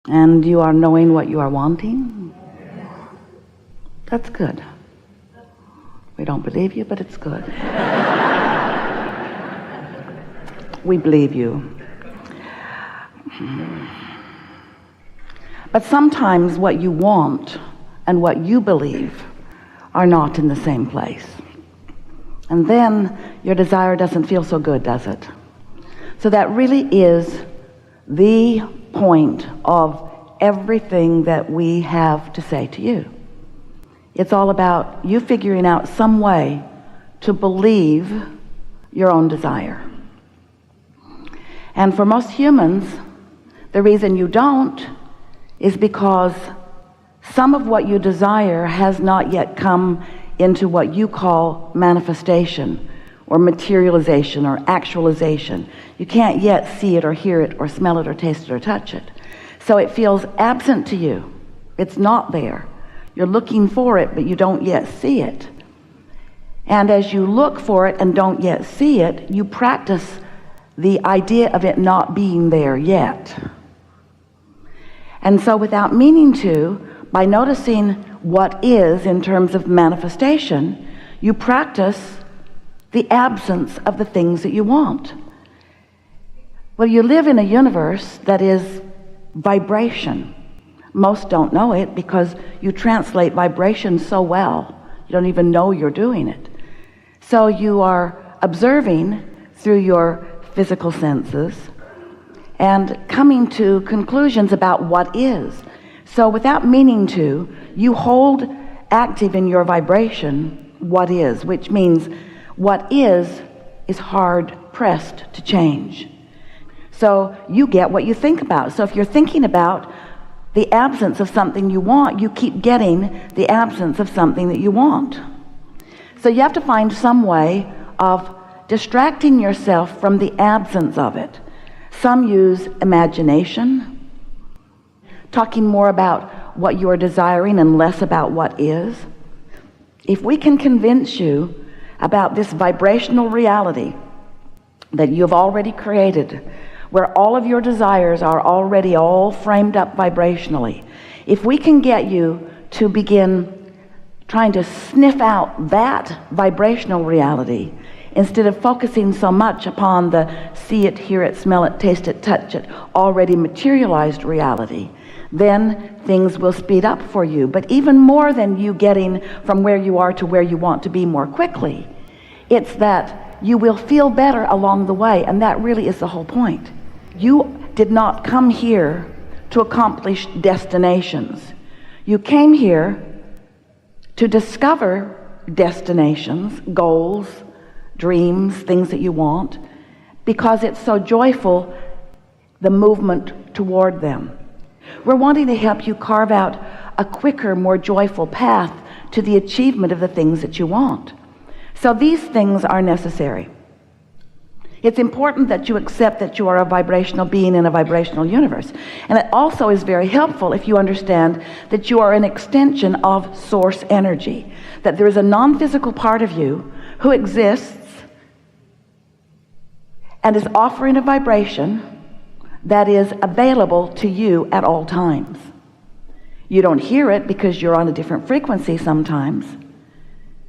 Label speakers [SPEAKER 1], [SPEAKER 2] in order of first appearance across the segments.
[SPEAKER 1] And you are knowing what you are wanting? That's good. We don't believe you, but it's good. We believe you. But sometimes what you want and what you believe are not in the same place. And then your desire doesn't feel so good, does it? So that really is the point of everything that we have to say to you. It's all about you figuring out some way to believe your own desire. And for most humans, the reason you don't is because some of what you desire has not yet come into what you call manifestation or materialization or actualization. You can't yet see it or hear it or smell it or taste it or touch it. So it feels absent to you. It's not there. You're looking for it, but you don't yet see it. And as you look for it and don't yet see it, you practice the idea of it not being there yet. And so without meaning to, by noticing what is in terms of manifestation, you practice the absence of the things that you want. Well, you live in a universe that is vibration. Most don't know it because you translate vibration so well, you don't even know you're doing it. So you are observing through your physical senses and coming to conclusions about what is. So without meaning to, you hold active in your vibration what is, which means what is hard pressed to change. So you get what you think about. So if you're thinking about the absence of something you want, you keep getting the absence of something that you want. So you have to find some way of distracting yourself from the absence of it. Some use imagination, talking more about what you are desiring and less about what is. If we can convince you about this vibrational reality that you've already created, where all of your desires are already all framed up vibrationally, if we can get you to begin trying to sniff out that vibrational reality instead of focusing so much upon the see it, hear it, smell it, taste it, touch it, already materialized reality, then things will speed up for you. But even more than you getting from where you are to where you want to be more quickly, it's that you will feel better along the way, and that really is the whole point. You did not come here to accomplish destinations. You came here to discover destinations, goals, dreams, things that you want, because it's so joyful, the movement toward them. We're wanting to help you carve out a quicker, more joyful path to the achievement of the things that you want. So these things are necessary. It's important that you accept that you are a vibrational being in a vibrational universe. And it also is very helpful if you understand that you are an extension of source energy, that there is a non-physical part of you who exists and is offering a vibration that is available to you at all times. You don't hear it because you're on a different frequency sometimes.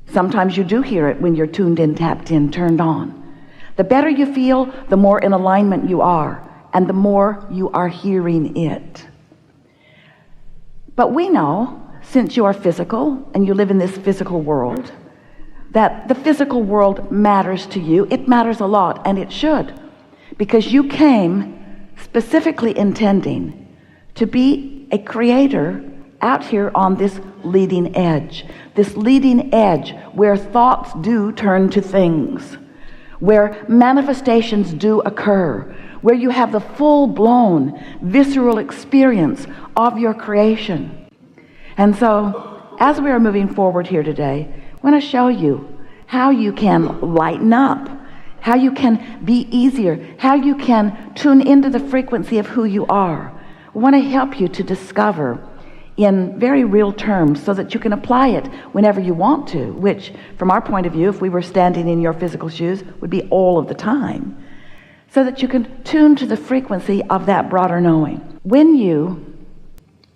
[SPEAKER 1] Sometimes you do hear it when you're tuned in, tapped in, turned on. The better you feel, the more in alignment you are, and the more you are hearing it. But we know, since you are physical and you live in this physical world, that the physical world matters to you. It matters a lot, and it should, because you came specifically intending to be a creator out here on this leading edge where thoughts do turn to things, where manifestations do occur, where you have the full-blown visceral experience of your creation. And so as we are moving forward here today, I want to show you how you can lighten up, how you can be easier, how you can tune into the frequency of who you are. We want to help you to discover in very real terms so that you can apply it whenever you want to, which from our point of view, if we were standing in your physical shoes, would be all of the time, so that you can tune to the frequency of that broader knowing. When you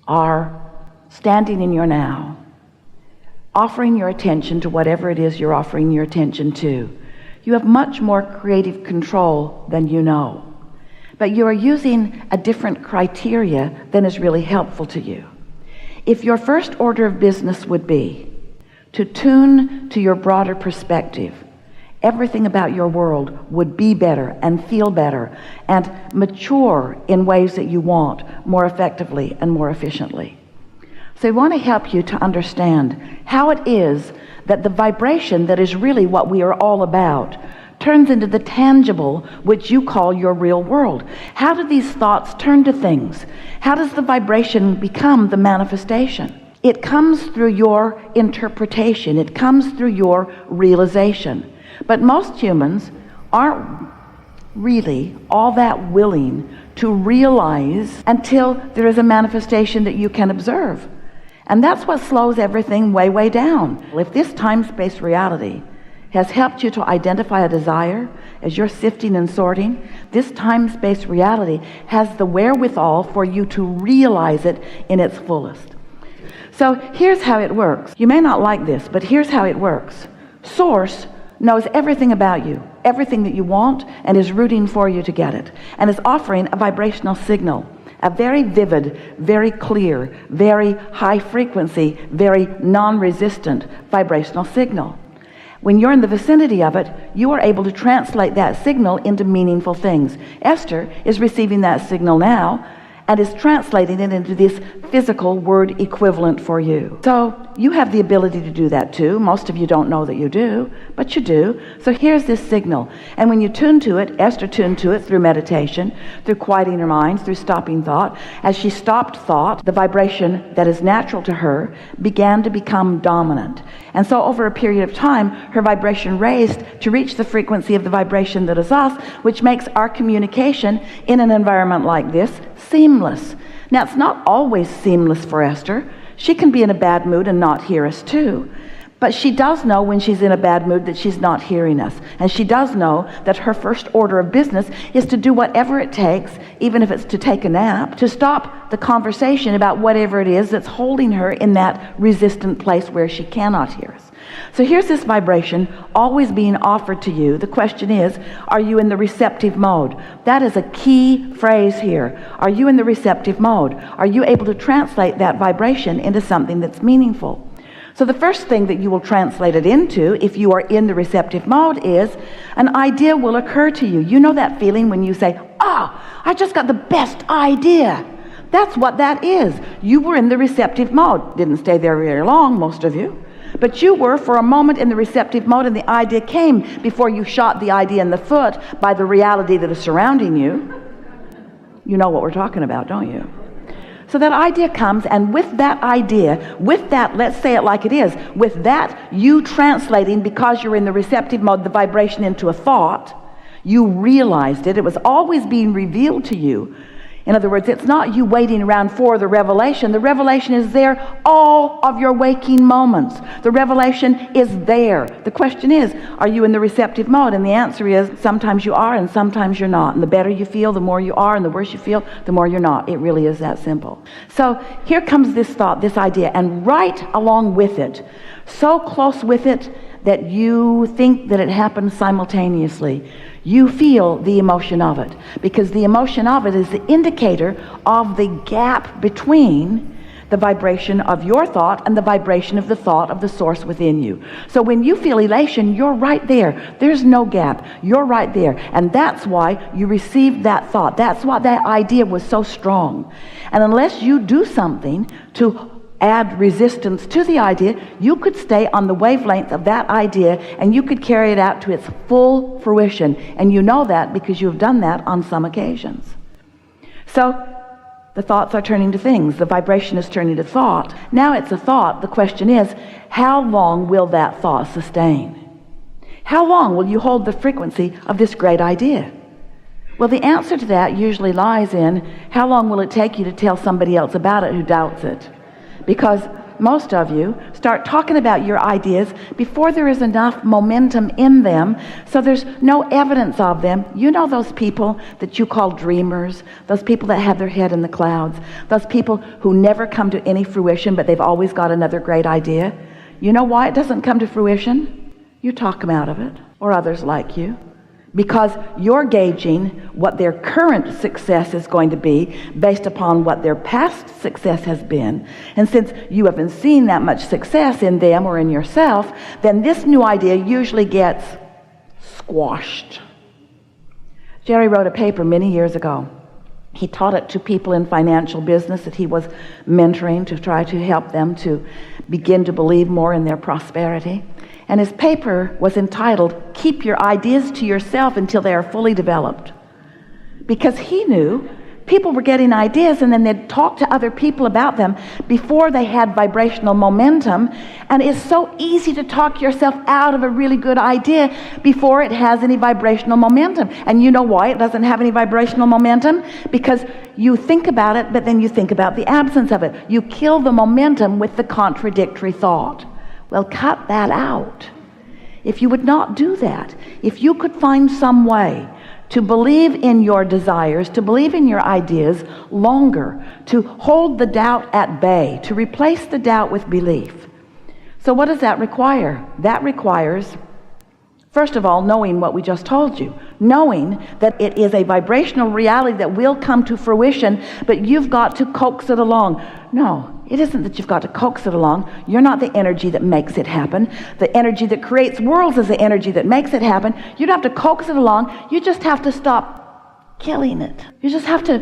[SPEAKER 1] are standing in your now, offering your attention to whatever it is you're offering your attention to, you have much more creative control than you know. But you are using a different criteria than is really helpful to you. If your first order of business would be to tune to your broader perspective, everything about your world would be better and feel better and mature in ways that you want more effectively and more efficiently. So I want to help you to understand how it is that the vibration that is really what we are all about turns into the tangible, which you call your real world. How do these thoughts turn to things? How does the vibration become the manifestation? It comes through your interpretation. It comes through your realization. But most humans aren't really all that willing to realize until there is a manifestation that you can observe. And that's what slows everything way, way down. If this time-space reality has helped you to identify a desire as you're sifting and sorting, this time-space reality has the wherewithal for you to realize it in its fullest. So here's how it works. You may not like this, but here's how it works. Source knows everything about you, everything that you want, and is rooting for you to get it, and is offering a vibrational signal, a very vivid, very clear, very high frequency, very non-resistant vibrational signal. When you're in the vicinity of it, you are able to translate that signal into meaningful things. Esther is receiving that signal now and is translating it into this physical word equivalent for you. So you have the ability to do that too. Most of you don't know that you do, but you do. So here's this signal. And when you tune to it, Esther tuned to it through meditation, through quieting her mind, through stopping thought. As she stopped thought, the vibration that is natural to her began to become dominant. And so over a period of time, her vibration raised to reach the frequency of the vibration that is us, which makes our communication in an environment like this seamless. Now, it's not always seamless for Esther. She can be in a bad mood and not hear us too. But she does know when she's in a bad mood that she's not hearing us. And she does know that her first order of business is to do whatever it takes, even if it's to take a nap, to stop the conversation about whatever it is that's holding her in that resistant place where she cannot hear us. So here's this vibration always being offered to you. The question is, are you in the receptive mode? That is a key phrase here. Are you in the receptive mode? Are you able to translate that vibration into something that's meaningful? So the first thing that you will translate it into, if you are in the receptive mode, is an idea will occur to you. You know that feeling when you say, I just got the best idea. That's what that is. You were in the receptive mode. Didn't stay there very long, most of you. But you were for a moment in the receptive mode, and the idea came before you shot the idea in the foot by the reality that is surrounding you. You know what we're talking about, don't you? So that idea comes, and with that idea, with that, let's say it like it is, with that, you translating, because you're in the receptive mode, the vibration into a thought, you realized it. It was always being revealed to you. In other words, it's not you waiting around for the revelation. The revelation is there all of your waking moments. The revelation is there. The question is, are you in the receptive mode? And the answer is, sometimes you are and sometimes you're not. And the better you feel, the more you are, and the worse you feel, the more you're not. It really is that simple. So here comes this thought, this idea, and right along with it, so close with it that you think that it happens simultaneously. You feel the emotion of it, because the emotion of it is the indicator of the gap between the vibration of your thought and the vibration of the thought of the source within you. So when you feel elation, you're right there. There's no gap. You're right there. And that's why you received that thought. That's why that idea was so strong. And unless you do something to add resistance to the idea, you could stay on the wavelength of that idea and you could carry it out to its full fruition. And you know that because you've done that on some occasions. So the thoughts are turning to things. The vibration is turning to thought. Now it's a thought. The question is, how long will that thought sustain? How long will you hold the frequency of this great idea? Well, the answer to that usually lies in, how long will it take you to tell somebody else about it who doubts it? Because most of you, start talking about your ideas before there is enough momentum in them, so there's no evidence of them. You know those people that you call dreamers, those people that have their head in the clouds, those people who never come to any fruition, but they've always got another great idea. You know why it doesn't come to fruition? You talk them out of it, or others like you. Because you're gauging what their current success is going to be based upon what their past success has been. And since you haven't seen that much success in them or in yourself, then this new idea usually gets squashed. Jerry wrote a paper many years ago. He taught it to people in financial business that he was mentoring to try to help them to begin to believe more in their prosperity. And his paper was entitled, "Keep Your Ideas to Yourself Until They Are Fully Developed." Because he knew people were getting ideas and then they'd talk to other people about them before they had vibrational momentum. And it's so easy to talk yourself out of a really good idea before it has any vibrational momentum. And you know why it doesn't have any vibrational momentum? Because you think about it, but then you think about the absence of it. You kill the momentum with the contradictory thought. Well, cut that out. If you would not do that, if you could find some way to believe in your desires, to believe in your ideas longer, to hold the doubt at bay, to replace the doubt with belief. So what does that require? That requires, first of all, knowing what we just told you, knowing that it is a vibrational reality that will come to fruition, but you've got to coax it along. No, it isn't that you've got to coax it along. You're not the energy that makes it happen. The energy that creates worlds is the energy that makes it happen. You don't have to coax it along. You just have to stop killing it. You just have to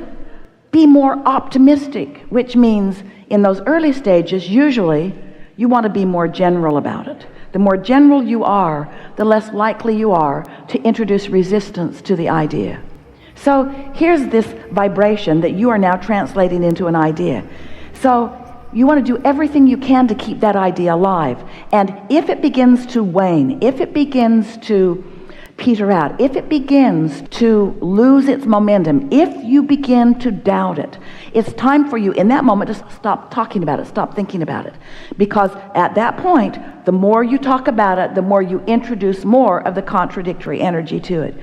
[SPEAKER 1] be more optimistic, which means in those early stages, usually you want to be more general about it. The more general you are, the less likely you are to introduce resistance to the idea. So here's this vibration that you are now translating into an idea. So you want to do everything you can to keep that idea alive. And if it begins to wane, if it begins to peter out, if it begins to lose its momentum, if you begin to doubt it, it's time for you in that moment to stop talking about it, stop thinking about it. Because at that point, the more you talk about it, the more you introduce more of the contradictory energy to it.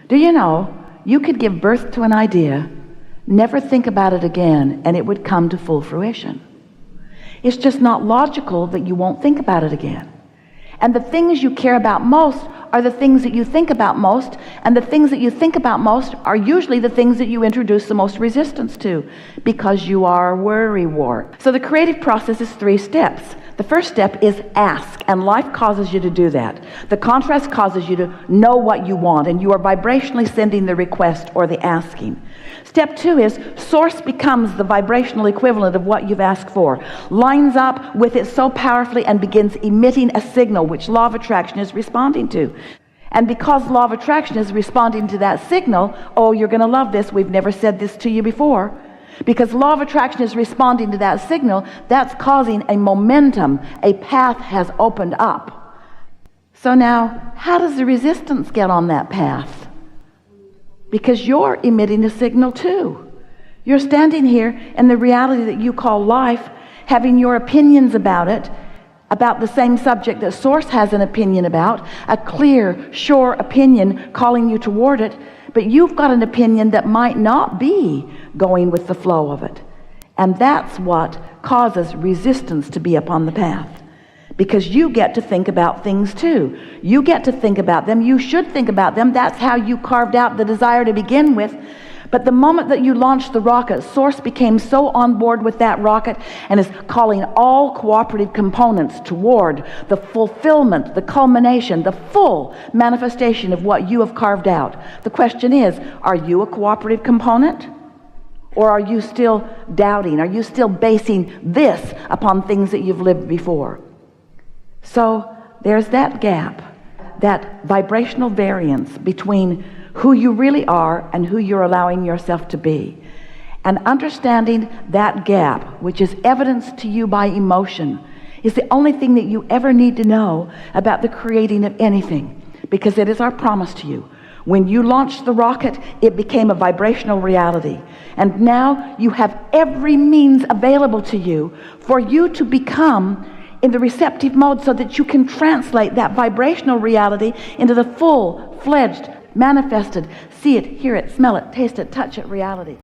[SPEAKER 1] Do you know, you could give birth to an idea, never think about it again, and it would come to full fruition. It's just not logical that you won't think about it again. And the things you care about most are the things that you think about most, and the things that you think about most are usually the things that you introduce the most resistance to, because you are worrywart. So the creative process is 3 steps. The first step is ask, and life causes you to do that. The contrast causes you to know what you want, and you are vibrationally sending the request or the asking. Step 2 is source becomes the vibrational equivalent of what you've asked for, lines up with it so powerfully and begins emitting a signal which law of attraction is responding to. And because law of attraction is responding to that signal, oh, you're going to love this, we've never said this to you before. Because law of attraction is responding to that signal, that's causing a momentum, a path has opened up. So now, how does the resistance get on that path? Because you're emitting a signal too. You're standing here in the reality that you call life, having your opinions about it, about the same subject that Source has an opinion about, a clear, sure opinion calling you toward it, but you've got an opinion that might not be going with the flow of it. And that's what causes resistance to be upon the path. Because you get to think about things too. You get to think about them. You should think about them. That's how you carved out the desire to begin with. But the moment that you launched the rocket, Source became so on board with that rocket and is calling all cooperative components toward the fulfillment, the culmination, the full manifestation of what you have carved out. The question is, are you a cooperative component? Or are you still doubting? Are you still basing this upon things that you've lived before? So there's that gap, that vibrational variance between who you really are and who you're allowing yourself to be. And understanding that gap, which is evidenced to you by emotion, is the only thing that you ever need to know about the creating of anything, because it is our promise to you. When you launched the rocket, it became a vibrational reality. And now you have every means available to you for you to become in the receptive mode so that you can translate that vibrational reality into the full-fledged, manifested, see it, hear it, smell it, taste it, touch it reality.